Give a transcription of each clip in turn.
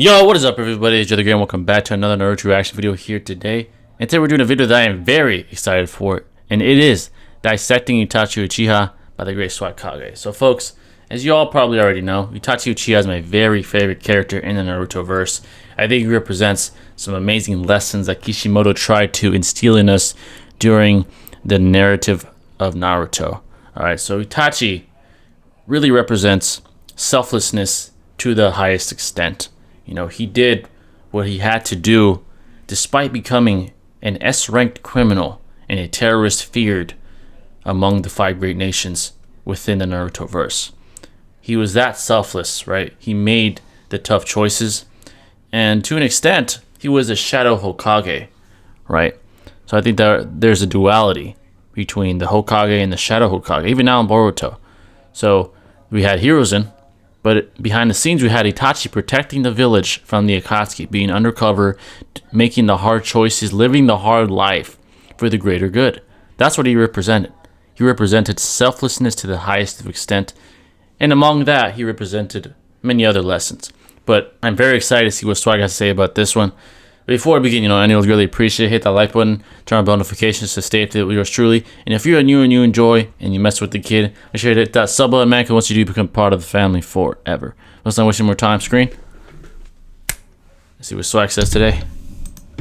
Yo, what is up everybody, it's Jother and welcome back to another Naruto reaction video here today. And today we're doing a video that I am very excited for, and it is Dissecting Itachi Uchiha by the great Swagkage. So folks, as you all probably already know, Itachi Uchiha is my very favorite character in the Naruto verse. I think he represents some amazing lessons that Kishimoto tried to instill in us during the narrative of Naruto. Alright, so Itachi really represents selflessness to the highest extent. You know, he did what he had to do despite becoming an S-ranked criminal and a terrorist feared among the 5 great nations within the Naruto verse. He was that selfless, right? He made the tough choices, and to an extent, he was a shadow Hokage, right? So I think that there's a duality between the Hokage and the shadow Hokage, even now in Boruto. So we had Hiruzen, but behind the scenes, we had Itachi protecting the village from the Akatsuki, being undercover, making the hard choices, living the hard life for the greater good. That's what he represented. He represented selflessness to the highest extent, and among that, he represented many other lessons. But I'm very excited to see what Swag has to say about this one. Before we begin, I would really appreciate it. Hit that like button, turn on bell notifications to stay updated with yours truly. And if you're new and you enjoy and you mess with the kid, make sure to hit that sub button, man, because once you do, become part of the family forever. Let's not waste any more time, screen. Let's see what Swag says today.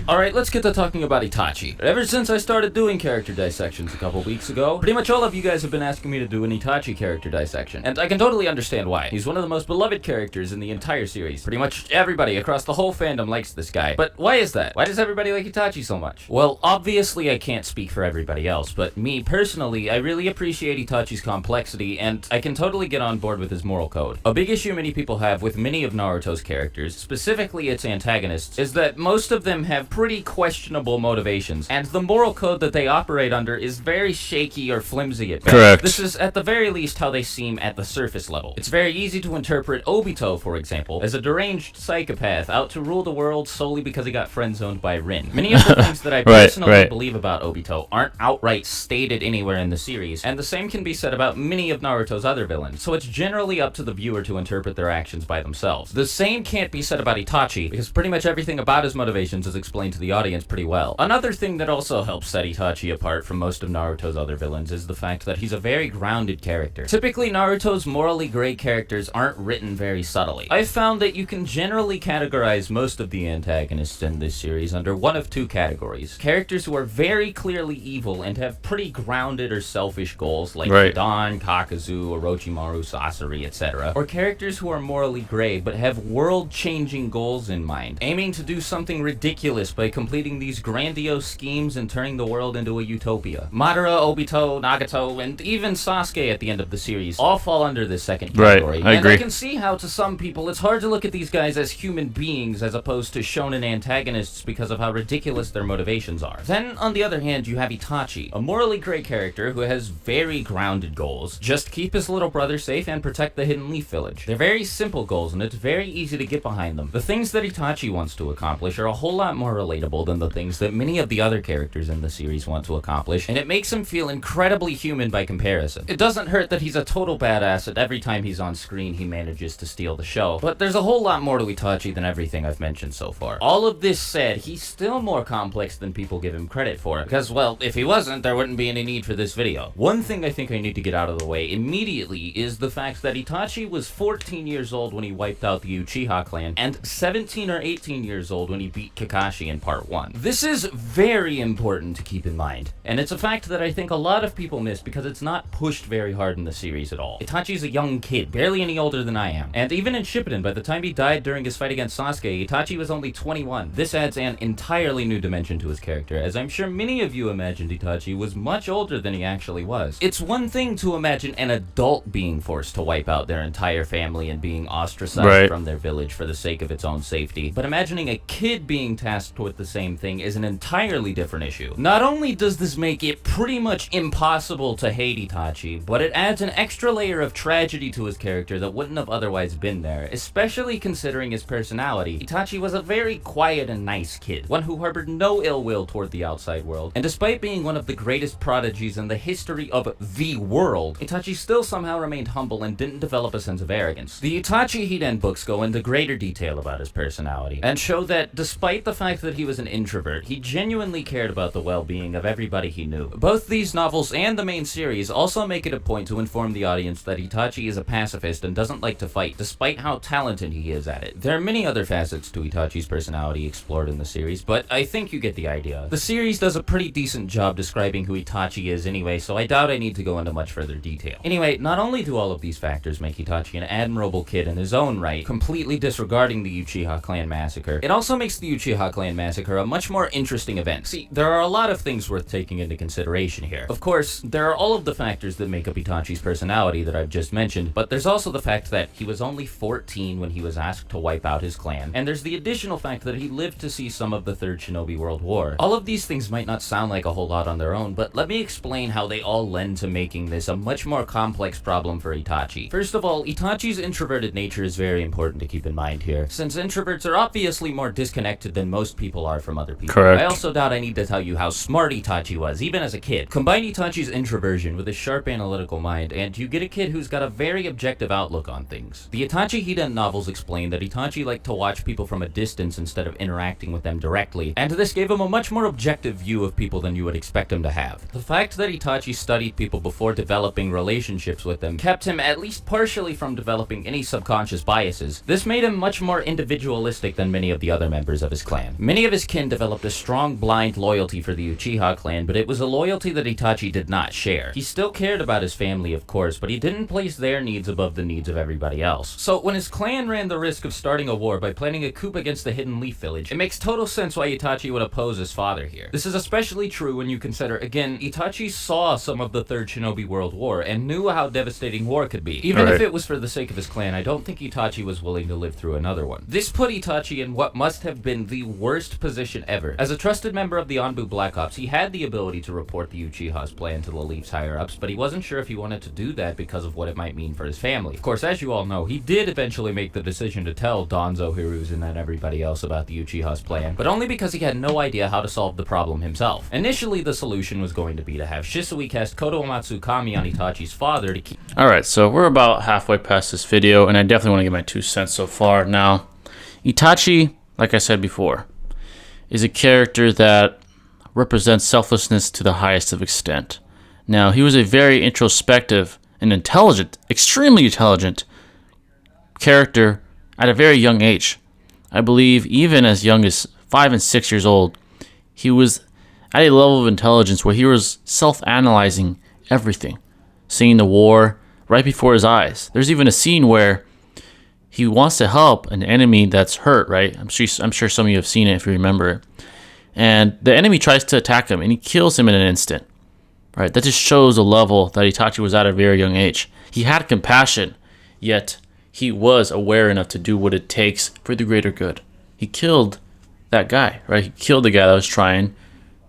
Alright, let's get to talking about Itachi. Ever since I started doing character dissections a couple weeks ago, pretty much all of you guys have been asking me to do an Itachi character dissection. And I can totally understand why. He's one of the most beloved characters in the entire series. Pretty much everybody across the whole fandom likes this guy. But why is that? Why does everybody like Itachi so much? Well, obviously I can't speak for everybody else, but me personally, I really appreciate Itachi's complexity, and I can totally get on board with his moral code. A big issue many people have with many of Naruto's characters, specifically its antagonists, is that most of them have pretty questionable motivations, and the moral code that they operate under is very shaky or flimsy at best. Correct. This is at the very least how they seem at the surface level. It's very easy to interpret Obito, for example, as a deranged psychopath out to rule the world solely because he got friend-zoned by Rin. Many of the things that I personally believe about Obito aren't outright stated anywhere in the series, and the same can be said about many of Naruto's other villains, so it's generally up to the viewer to interpret their actions by themselves. The same can't be said about Itachi, because pretty much everything about his motivations is explained to the audience pretty well. Another thing that also helps set Itachi apart from most of Naruto's other villains is the fact that he's a very grounded character. Typically, Naruto's morally gray characters aren't written very subtly. I've found that you can generally categorize most of the antagonists in this series under one of 2 categories. Characters who are very clearly evil and have pretty grounded or selfish goals like Hidan, Kakazu, Orochimaru, Sasori, etc. Or characters who are morally gray but have world-changing goals in mind, aiming to do something ridiculous by completing these grandiose schemes and turning the world into a utopia. Madara, Obito, Nagato, and even Sasuke at the end of the series all fall under this second category. I agree. I can see how to some people it's hard to look at these guys as human beings as opposed to shonen antagonists because of how ridiculous their motivations are. Then, on the other hand, you have Itachi, a morally gray character who has very grounded goals. Just keep his little brother safe and protect the Hidden Leaf Village. They're very simple goals, and it's very easy to get behind them. The things that Itachi wants to accomplish are a whole lot more relatable than the things that many of the other characters in the series want to accomplish, and it makes him feel incredibly human by comparison. It doesn't hurt that he's a total badass, and every time he's on screen he manages to steal the show, but there's a whole lot more to Itachi than everything I've mentioned so far. All of this said, he's still more complex than people give him credit for, because, well, if he wasn't, there wouldn't be any need for this video. One thing I think I need to get out of the way immediately is the fact that Itachi was 14 years old when he wiped out the Uchiha clan, and 17 or 18 years old when he beat Kakashi in part 1. This is very important to keep in mind, and it's a fact that I think a lot of people miss because it's not pushed very hard in the series at all. Itachi's a young kid, barely any older than I am, and even in Shippuden, by the time he died during his fight against Sasuke, Itachi was only 21. This adds an entirely new dimension to his character, as I'm sure many of you imagined Itachi was much older than he actually was. It's one thing to imagine an adult being forced to wipe out their entire family and being ostracized from their village for the sake of its own safety, but imagining a kid being tasked tasked with the same thing is an entirely different issue. Not only does this make it pretty much impossible to hate Itachi, but it adds an extra layer of tragedy to his character that wouldn't have otherwise been there, especially considering his personality. Itachi was a very quiet and nice kid, one who harbored no ill will toward the outside world, and despite being one of the greatest prodigies in the history of the world, Itachi still somehow remained humble and didn't develop a sense of arrogance. The Itachi Hiden books go into greater detail about his personality, and show that despite the fact that he was an introvert, he genuinely cared about the well-being of everybody he knew. Both these novels and the main series also make it a point to inform the audience that Itachi is a pacifist and doesn't like to fight, despite how talented he is at it. There are many other facets to Itachi's personality explored in the series, but I think you get the idea. The series does a pretty decent job describing who Itachi is anyway, so I doubt I need to go into much further detail. Anyway, not only do all of these factors make Itachi an admirable kid in his own right, completely disregarding the Uchiha clan massacre, it also makes the Uchiha clan massacre a much more interesting event. See, there are a lot of things worth taking into consideration here. Of course, there are all of the factors that make up Itachi's personality that I've just mentioned, but there's also the fact that he was only 14 when he was asked to wipe out his clan, and there's the additional fact that he lived to see some of the Third Shinobi World War. All of these things might not sound like a whole lot on their own, but let me explain how they all lend to making this a much more complex problem for Itachi. First of all, Itachi's introverted nature is very important to keep in mind here, since introverts are obviously more disconnected than most people are from other people. Correct. I also doubt I need to tell you how smart Itachi was, even as a kid. Combine Itachi's introversion with a sharp analytical mind, and you get a kid who's got a very objective outlook on things. The Itachi Hiden novels explain that Itachi liked to watch people from a distance instead of interacting with them directly, and this gave him a much more objective view of people than you would expect him to have. The fact that Itachi studied people before developing relationships with them kept him at least partially from developing any subconscious biases. This made him much more individualistic than many of the other members of his clan. Many of his kin developed a strong blind loyalty for the Uchiha clan, but it was a loyalty that Itachi did not share. He still cared about his family, of course, but he didn't place their needs above the needs of everybody else. So when his clan ran the risk of starting a war by planning a coup against the Hidden Leaf Village, it makes total sense why Itachi would oppose his father here. This is especially true when you consider, again, Itachi saw some of the Third Shinobi World War and knew how devastating war could be. Even if it was for the sake of his clan, I don't think Itachi was willing to live through another one. This put Itachi in what must have been the worst position ever. As a trusted member of the Anbu Black Ops, he had the ability to report the Uchiha's plan to the Leaf's higher-ups, but he wasn't sure if he wanted to do that because of what it might mean for his family. Of course, as you all know, he did eventually make the decision to tell Danzo, Hiruzen, and everybody else about the Uchiha's plan, but only because he had no idea how to solve the problem himself. Initially, the solution was going to be to have Shisui cast Koto Uematsu Kami on Itachi's father to keep... Alright, so we're about halfway past this video, and I definitely want to give my 2 cents so far. Now, Itachi, like I said before, is a character that represents selflessness to the highest of extent. Now, he was a very introspective and intelligent, extremely intelligent character at a very young age. I believe even as young as 5 and 6 years old, he was at a level of intelligence where he was self-analyzing everything, seeing the war right before his eyes. There's even a scene where he wants to help an enemy that's hurt, right? I'm sure some of you have seen it if you remember it. And the enemy tries to attack him, and he kills him in an instant, right? That just shows the level that Itachi was at a very young age. He had compassion, yet he was aware enough to do what it takes for the greater good. He killed that guy, right? He killed the guy that was trying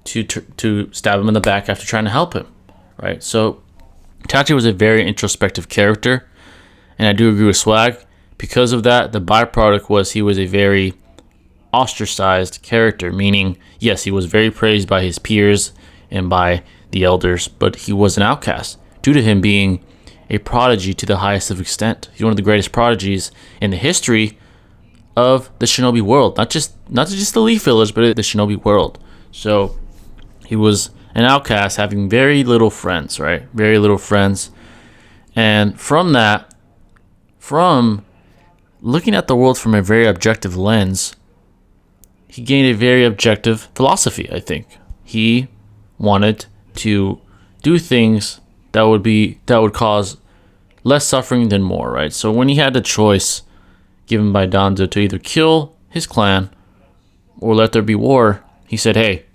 to stab him in the back after trying to help him, right? So Itachi was a very introspective character, and I do agree with Swag. Because of that, the byproduct was he was a very ostracized character, meaning, yes, he was very praised by his peers and by the elders, but he was an outcast due to him being a prodigy to the highest of extent. He's one of the greatest prodigies in the history of the Shinobi world, not just the Leaf Village, but the Shinobi world. So he was an outcast, having very little friends, right? Very little friends. And from that, from looking at the world from a very objective lens, he gained a very objective philosophy, I think. He wanted to do things that would cause less suffering than more, right? So when he had the choice given by Danzo to either kill his clan or let there be war, he said, hey,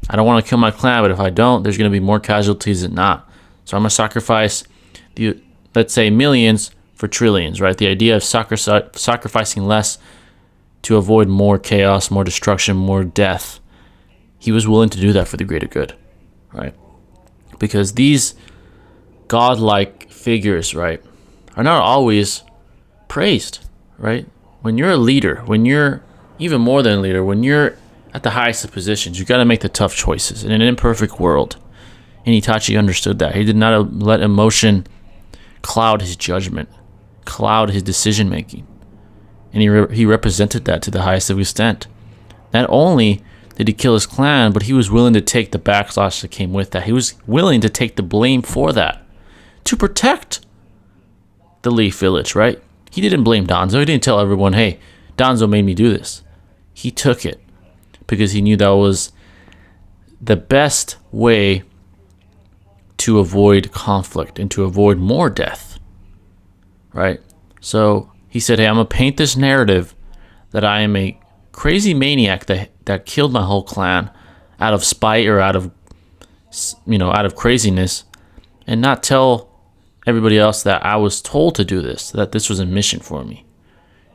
I don't want to kill my clan, but if I don't, there's going to be more casualties than not. So I'm going to sacrifice let's say millions for trillions, right? The idea of sacrificing less to avoid more chaos, more destruction, more death. He was willing to do that for the greater good, right? Because these godlike figures, right, are not always praised, right? When you're a leader, when you're even more than a leader, when you're at the highest of positions, you got to make the tough choices in an imperfect world. And Itachi understood that. He did not let emotion cloud his judgment, cloud his decision making. And he represented that to the highest of extent. Not only did he kill his clan, but he was willing to take the backlash that came with that. He was willing to take the blame for that, to protect the Leaf Village, right? He didn't blame Danzo. He didn't tell everyone, hey, Danzo made me do this. He took it because he knew that was the best way to avoid conflict and to avoid more death, right? So he said, hey, I'm going to paint this narrative that I am a crazy maniac that killed my whole clan out of spite or out of craziness, and not tell everybody else that I was told to do this, that this was a mission for me.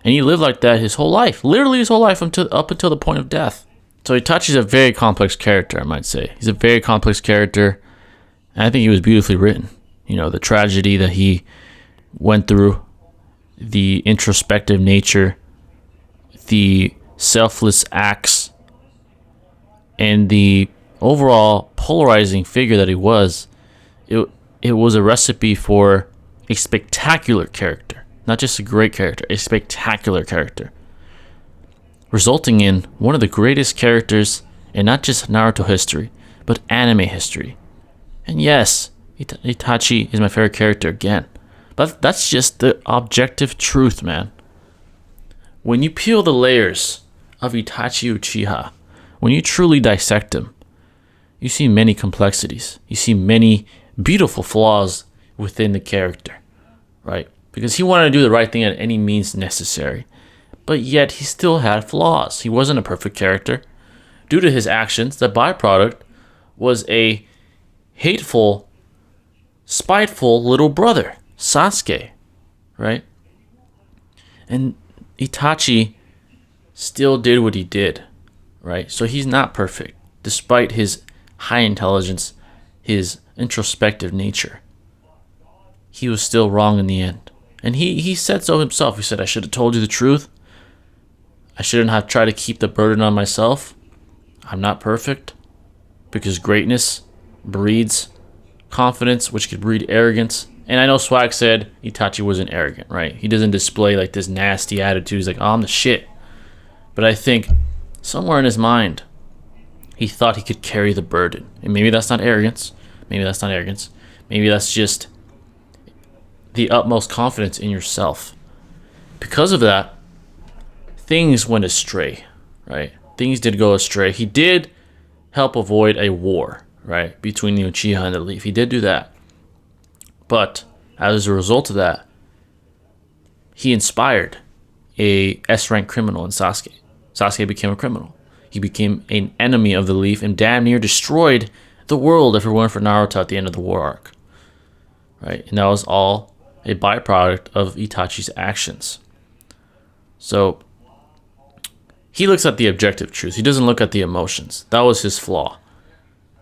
And he lived like that his whole life, literally his whole life up until the point of death. So Itachi's a very complex character, I might say. He's a very complex character, and I think he was beautifully written. You know, the tragedy that he went through, the introspective nature, the selfless acts, and the overall polarizing figure that he was. It was a recipe for a spectacular character. Not just a great character, a spectacular character. Resulting in one of the greatest characters in not just Naruto history, but anime history. And yes, Itachi is my favorite character again. But that's just the objective truth, man. When you peel the layers of Itachi Uchiha, when you truly dissect him, you see many complexities. You see many beautiful flaws within the character, right? Because he wanted to do the right thing at any means necessary. But yet he still had flaws. He wasn't a perfect character. Due to his actions, the byproduct was a hateful, spiteful little brother, Sasuke, right? And Itachi still did what he did, right? So he's not perfect, despite his high intelligence, his introspective nature. He was still wrong in the end. And he said so himself. He said, I should have told you the truth. I shouldn't have tried to keep the burden on myself. I'm not perfect, because greatness breeds confidence, which could breed arrogance. And I know Swag said Itachi wasn't arrogant, right? He doesn't display like this nasty attitude. He's like, oh, I'm the shit. But I think somewhere in his mind, he thought he could carry the burden. And maybe that's not arrogance. Maybe that's not arrogance. Maybe that's just the utmost confidence in yourself. Because of that, things went astray, right? Things did go astray. He did help avoid a war, right, between the Uchiha and the Leaf. He did do that. But as a result of that, he inspired a S-rank criminal in Sasuke. Sasuke became a criminal. He became an enemy of the Leaf and damn near destroyed the world if it weren't for Naruto at the end of the war arc, right? And that was all a byproduct of Itachi's actions. So he looks at the objective truth. He doesn't look at the emotions. That was his flaw.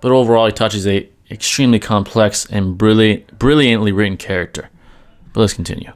But overall, Itachi's a extremely complex and brilliantly written character. But let's continue.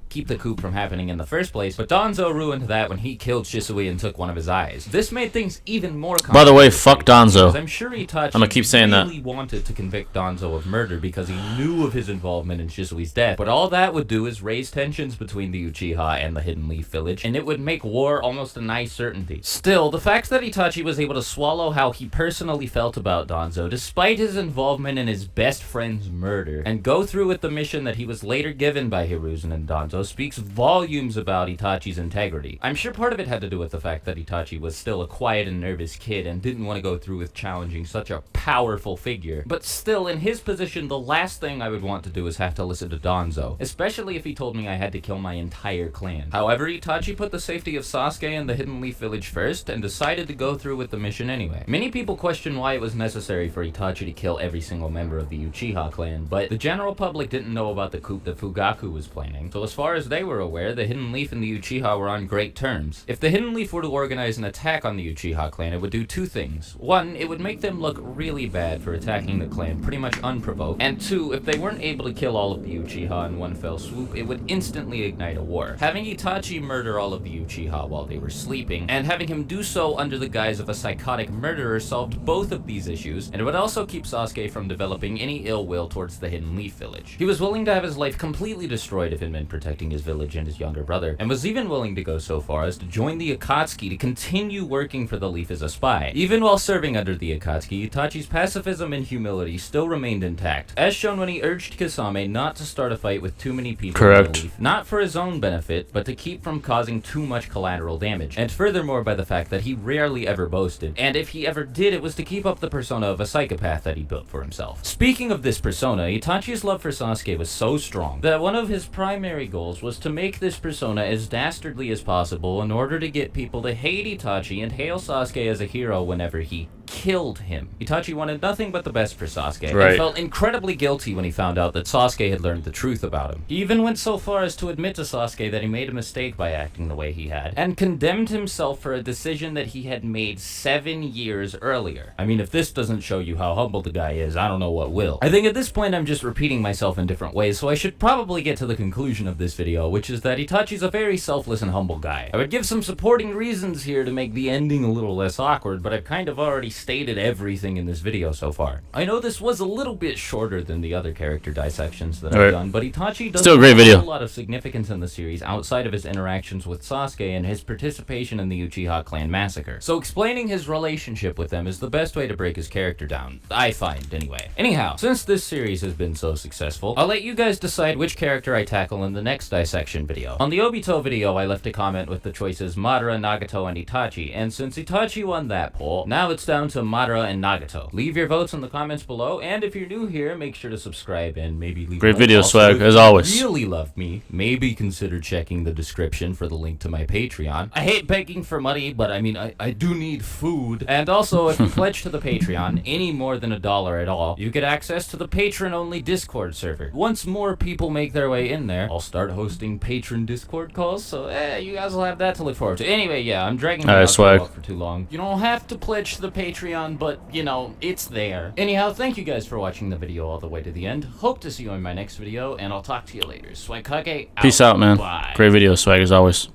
Keep the coup from happening in the first place, but Danzo ruined that when he killed Shisui and took one of his eyes. This made things even more complicated. By the way, fuck Danzo. I'm sure Itachi I'm gonna keep saying really wanted to convict Danzo of murder because he knew of his involvement in Shisui's death. But all that would do is raise tensions between the Uchiha and the Hidden Leaf Village, and it would make war almost a nigh certainty. Still, the fact that Itachi was able to swallow how he personally felt about Danzo, despite his involvement in his best friend's murder, and go through with the mission that he was later given by Hiruzen and Danzo, speaks volumes about Itachi's integrity. I'm sure part of it had to do with the fact that Itachi was still a quiet and nervous kid and didn't want to go through with challenging such a powerful figure. But still, in his position, the last thing I would want to do is have to listen to Danzo, especially if he told me I had to kill my entire clan. However, Itachi put the safety of Sasuke and the Hidden Leaf Village first and decided to go through with the mission anyway. Many people question why it was necessary for Itachi to kill every single member of the Uchiha clan, but the general public didn't know about the coup that Fugaku was planning, so as far far as they were aware, the Hidden Leaf and the Uchiha were on great terms. If the Hidden Leaf were to organize an attack on the Uchiha clan, it would do two things. One, it would make them look really bad for attacking the clan pretty much unprovoked. And two, if they weren't able to kill all of the Uchiha in one fell swoop, it would instantly ignite a war. Having Itachi murder all of the Uchiha while they were sleeping, and having him do so under the guise of a psychotic murderer solved both of these issues, and it would also keep Sasuke from developing any ill will towards the Hidden Leaf village. He was willing to have his life completely destroyed if it meant protecting his village and his younger brother, and was even willing to go so far as to join the Akatsuki to continue working for the Leaf as a spy. Even while serving under the Akatsuki, Itachi's pacifism and humility still remained intact, as shown when he urged Kisame not to start a fight with too many people in the Leaf, not for his own benefit, but to keep from causing too much collateral damage, and furthermore by the fact that he rarely ever boasted, and if he ever did, it was to keep up the persona of a psychopath that he built for himself. Speaking of this persona, Itachi's love for Sasuke was so strong that one of his primary goals was to make this persona as dastardly as possible in order to get people to hate Itachi and hail Sasuke as a hero whenever he killed him. Itachi wanted nothing but the best for Sasuke, and felt incredibly guilty when he found out that Sasuke had learned the truth about him. He even went so far as to admit to Sasuke that he made a mistake by acting the way he had, and condemned himself for a decision that he had made 7 years earlier. I mean, if this doesn't show you how humble the guy is, I don't know what will. I think at this point I'm just repeating myself in different ways, so I should probably get to the conclusion of this video, which is that Itachi's a very selfless and humble guy. I would give some supporting reasons here to make the ending a little less awkward, but I've kind of already stated everything in this video so far. I know this was a little bit shorter than the other character dissections that I've done, but Itachi doesn't have a lot of significance in the series outside of his interactions with Sasuke and his participation in the Uchiha clan massacre. So explaining his relationship with them is the best way to break his character down, I find anyway. Anyhow, since this series has been so successful, I'll let you guys decide which character I tackle in the next dissection video. On the Obito video, I left a comment with the choices Madara, Nagato, and Itachi, and since Itachi won that poll, now it's down to Madara and Nagato. Leave your votes in the comments below, and if you're new here, make sure to subscribe and maybe leave great video, Swag, as always. If you really love me, maybe consider checking the description for the link to my Patreon. I hate begging for money, but I mean, I do need food. And also, if you pledge to the Patreon, any more than $1 at all, you get access to the patron-only Discord server. Once more people make their way in there, I'll start hosting patron Discord calls, so you guys will have that to look forward to. Anyway, yeah, I'm dragging it out for too long. You don't have to pledge to the Patreon, but, you know, it's there. Anyhow, thank you guys for watching the video all the way to the end. Hope to see you in my next video, and I'll talk to you later. Swagkage out. Peace out, man. Bye. Great video, Swag, as always.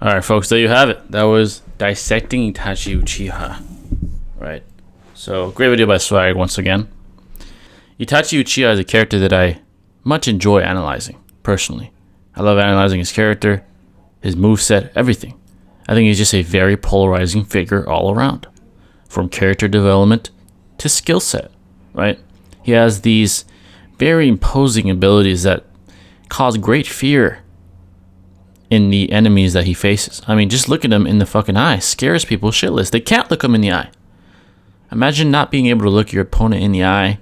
Alright, folks, there you have it. That was Dissecting Itachi Uchiha. Right. So, great video by Swag once again. Itachi Uchiha is a character that I much enjoy analyzing, personally. I love analyzing his character, his moveset, everything. I think he's just a very polarizing figure all around. From character development to skill set, right? He has these very imposing abilities that cause great fear in the enemies that he faces. I mean, just look at him in the fucking eye. Scares people shitless. They can't look him in the eye. Imagine not being able to look your opponent in the eye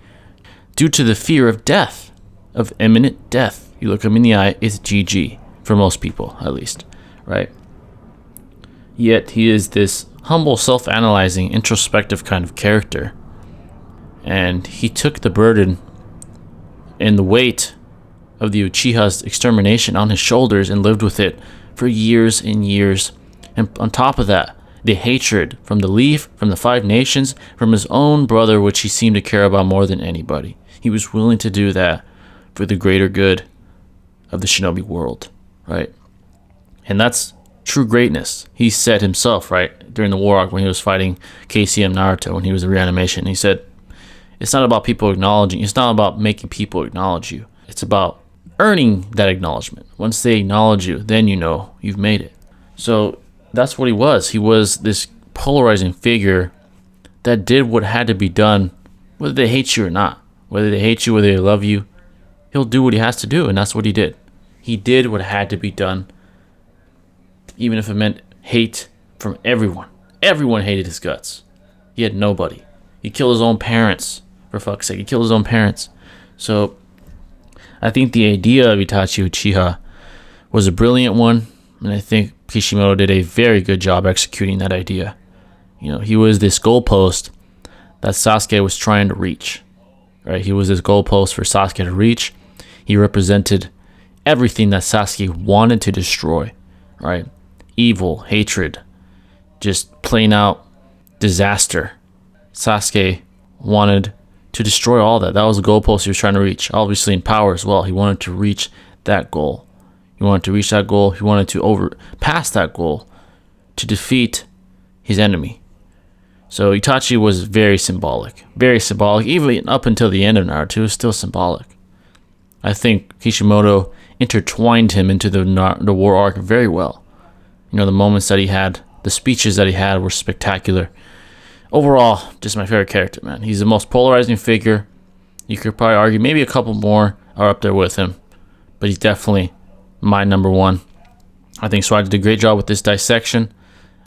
due to the fear of death, of imminent death. You look him in the eye, it's GG, for most people, at least, right? Yet, he is this humble, self-analyzing, introspective kind of character. And he took the burden and the weight of the Uchiha's extermination on his shoulders and lived with it for years and years. And on top of that, the hatred from the Leaf, from the Five Nations, from his own brother, which he seemed to care about more than anybody. He was willing to do that for the greater good of the shinobi world, right? And that's true greatness. He said himself, right, during the war arc when he was fighting KCM Naruto, when he was in reanimation, he said, it's not about people acknowledging, it's not about making people acknowledge you. It's about earning that acknowledgement. Once they acknowledge you, then you know you've made it. So that's what he was. He was this polarizing figure that did what had to be done, whether they hate you or not. Whether they hate you, whether they love you, he'll do what he has to do, and that's what he did. He did what had to be done, even if it meant hate from everyone. Everyone hated his guts. He had nobody. He killed his own parents, for fuck's sake. He killed his own parents. So I think the idea of Itachi Uchiha was a brilliant one, and I think Kishimoto did a very good job executing that idea. You know, he was this goalpost that Sasuke was trying to reach. Right? He was this goalpost for Sasuke to reach. He represented everything that Sasuke wanted to destroy, right? Evil, hatred, just plain out disaster. Sasuke wanted to destroy all that. That was the goalpost he was trying to reach. Obviously in power as well. He wanted to reach that goal. He wanted to reach that goal. He wanted to overpass that goal to defeat his enemy. So Itachi was very symbolic. Very symbolic. Even up until the end of Naruto, it was still symbolic. I think Kishimoto intertwined him into the war arc very well. You know, the moments that he had, the speeches that he had were spectacular. Overall, just my favorite character, man. He's the most polarizing figure. You could probably argue maybe a couple more are up there with him, but he's definitely my number one. I think Swag did a great job with this dissection.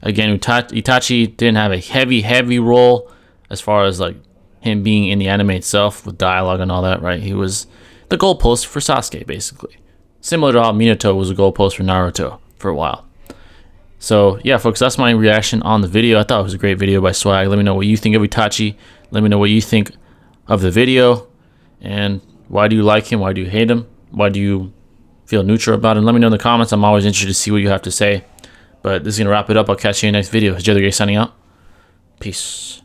Again, Itachi didn't have a heavy role as far as like him being in the anime itself with dialogue and all that, right? He was the goalpost for Sasuke, basically. Similar to how Minato was a goalpost for Naruto for a while. So, yeah, folks, that's my reaction on the video. I thought it was a great video by Swag. Let me know what you think of Itachi. Let me know what you think of the video. And why do you like him? Why do you hate him? Why do you feel neutral about him? Let me know in the comments. I'm always interested to see what you have to say. But this is going to wrap it up. I'll catch you in the next video. It's Jay the Great signing out. Peace.